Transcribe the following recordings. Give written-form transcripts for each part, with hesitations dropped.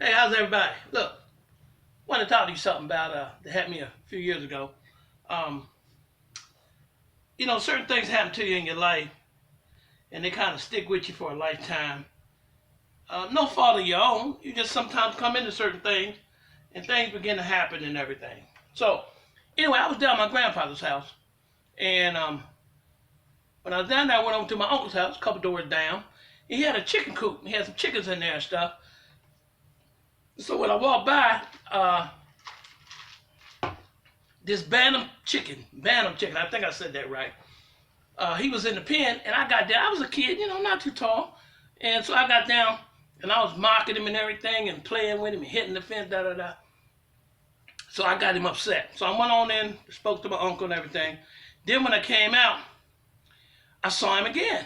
Hey, how's everybody? Look, I want to talk to you something about that happened to me a few years ago. Um, certain things happen to you in your life, and they kind of stick with you for a lifetime. No fault of your own. You just sometimes come into certain things, and things begin to happen and everything. So, anyway, I was down at my grandfather's house, and when I was down there, I went over to my uncle's house, a couple doors down. He had a chicken coop. He had some chickens in there and stuff. So when I walked by, this bantam chicken, I think I said that right. He was in the pen, and I got down. I was a kid, not too tall. And so I got down, and I was mocking him and everything, and playing with him, and hitting the fence, da da da. So I got him upset. So I went on in, spoke to my uncle and everything. Then when I came out, I saw him again.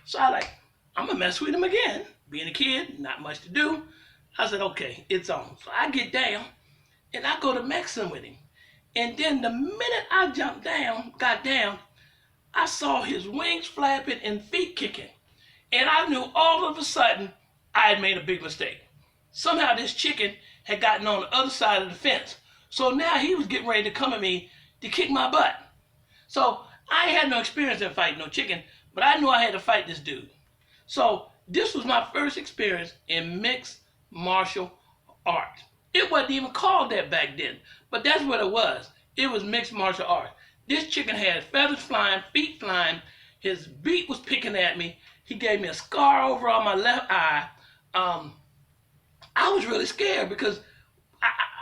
So I'm gonna mess with him again. Being a kid, not much to do. I said, okay, it's on. So I get down, and I go to Mexican with him. And then the minute I got down, I saw his wings flapping and feet kicking. And I knew all of a sudden I had made a big mistake. Somehow this chicken had gotten on the other side of the fence. So now he was getting ready to come at me to kick my butt. So I had no experience in fighting no chicken, but I knew I had to fight this dude. So this was my first experience in mixed martial arts. It wasn't even called that back then, but that's what it was. It was mixed martial arts. This chicken had feathers flying, feet flying. His beak was picking at me. He gave me a scar over on my left eye. I was really scared because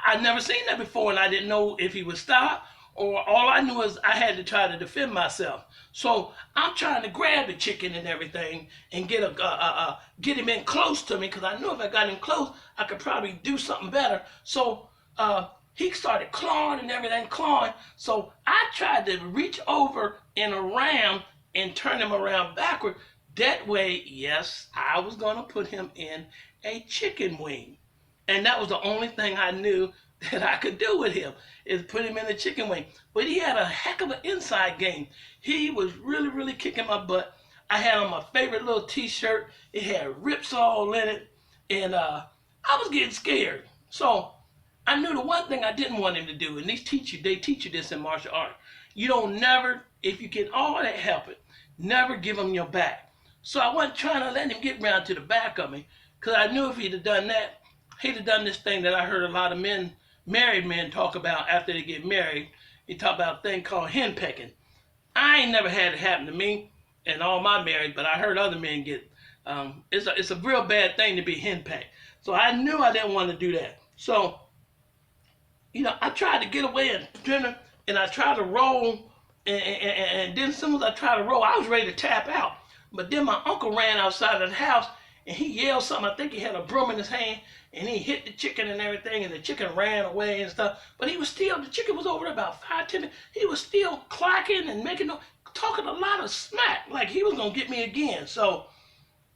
I'd never seen that before, and I didn't know if he would stop, or all I knew is I had to try to defend myself. So I'm trying to grab the chicken and everything and get him in close to me, because I knew if I got him close, I could probably do something better. So he started clawing and everything, clawing. So I tried to reach over and around and turn him around backward. That way, yes, I was going to put him in a chicken wing. And that was the only thing I knew that I could do with him, is put him in a chicken wing. But he had a heck of an inside game. He was really, really kicking my butt. I had on my favorite little t-shirt. It had rips all in it. And I was getting scared. So I knew the one thing I didn't want him to do, and they teach you this in martial art. You don't never, if you get all that help it, never give him your back. So I wasn't trying to let him get round to the back of me, because I knew if he'd have done that, he'd have done this thing that I heard a lot of married men talk about after they get married. They talk about a thing called henpecking. I ain't never had it happen to me and all my married, but I heard other men get, it's a real bad thing to be henpecked. So I knew I didn't want to do that. So, I tried to get away and I tried to roll, and then as soon as I tried to roll, I was ready to tap out. But then my uncle ran outside of the house, and he yelled something. I think he had a broom in his hand, and he hit the chicken and everything, and the chicken ran away and stuff. But the chicken was over there about 5, 10 minutes. He was still clacking and talking a lot of smack, like he was going to get me again. So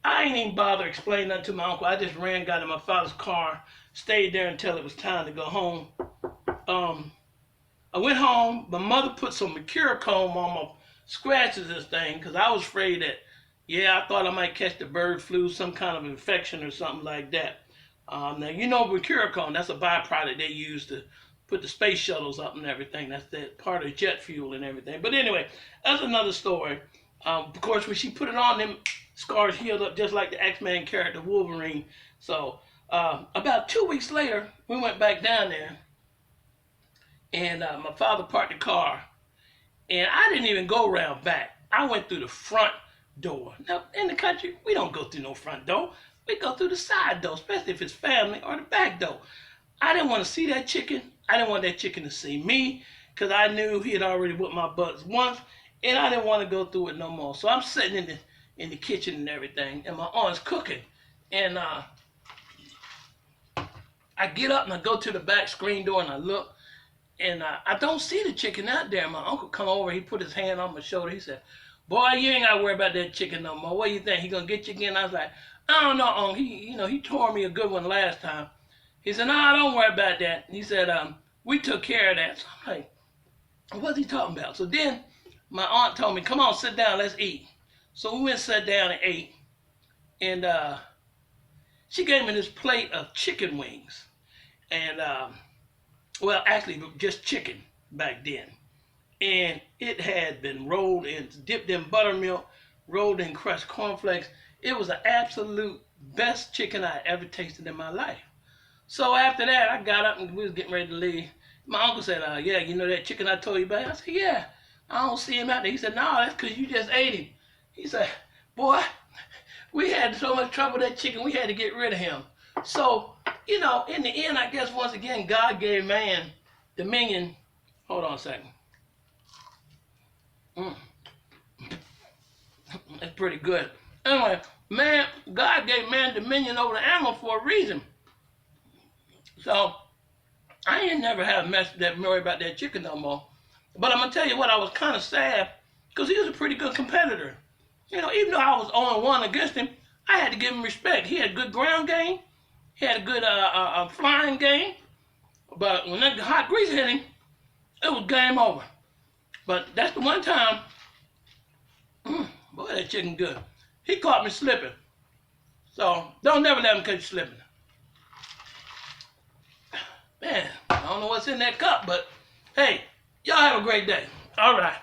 I ain't even bother explaining that to my uncle. I just got in my father's car, stayed there until it was time to go home. I went home. My mother put some Mercurochrome on my scratches, this thing, because I was afraid that, I thought I might catch the bird flu, some kind of infection or something like that. Now, Mercurochrome, that's a byproduct they use to put the space shuttles up and everything. That's that part of jet fuel and everything. But anyway, that's another story. Of course, when she put it on, them scars healed up just like the X-Men character Wolverine. So about 2 weeks later, we went back down there, and my father parked the car, and I didn't even go around back. I went through the front door. Now, in the country, we don't go through no front door. We go through the side door, especially if it's family, or the back door. I didn't want to see that chicken. I didn't want that chicken to see me, because I knew he had already whipped my butt once, and I didn't want to go through it no more. So I'm sitting in the kitchen and everything, and my aunt's cooking. And I get up and I go to the back screen door and I look, and I don't see the chicken out there. My uncle come over, he put his hand on my shoulder. He said, "Boy, you ain't got to worry about that chicken no more. What do you think? He going to get you again?" I was like, "I don't know, Uncle. He tore me a good one last time." He said, "No, don't worry about that." He said, "We took care of that." So I'm like, what's he talking about? So then my aunt told me, "Come on, sit down, let's eat." So we went and sat down and ate. And She gave me this plate of chicken wings. And, well, actually, just chicken back then. And it had been rolled in, dipped in buttermilk, rolled in crushed cornflakes. It was the absolute best chicken I ever tasted in my life. So after that, I got up and we was getting ready to leave. My uncle said, yeah, you know that chicken I told you about? I said, yeah. I don't see him out there. He said, no, that's because you just ate him. He said, boy, we had so much trouble with that chicken, we had to get rid of him. So, you know, in the end, I guess once again, God gave man dominion. Hold on a second. That's pretty good. Anyway, man, God gave man dominion over the animal for a reason. So I ain't never have that worry about that chicken no more. But I'm gonna tell you what, I was kind of sad because he was a pretty good competitor. You know, even though I was 0-1 against him, I had to give him respect. He had good ground game. He had a good flying game. But when that hot grease hit him, it was game over. But that's the one time, boy, that chicken good. He caught me slipping. So don't never let him catch you slipping. Man, I don't know what's in that cup, but hey, y'all have a great day. All right.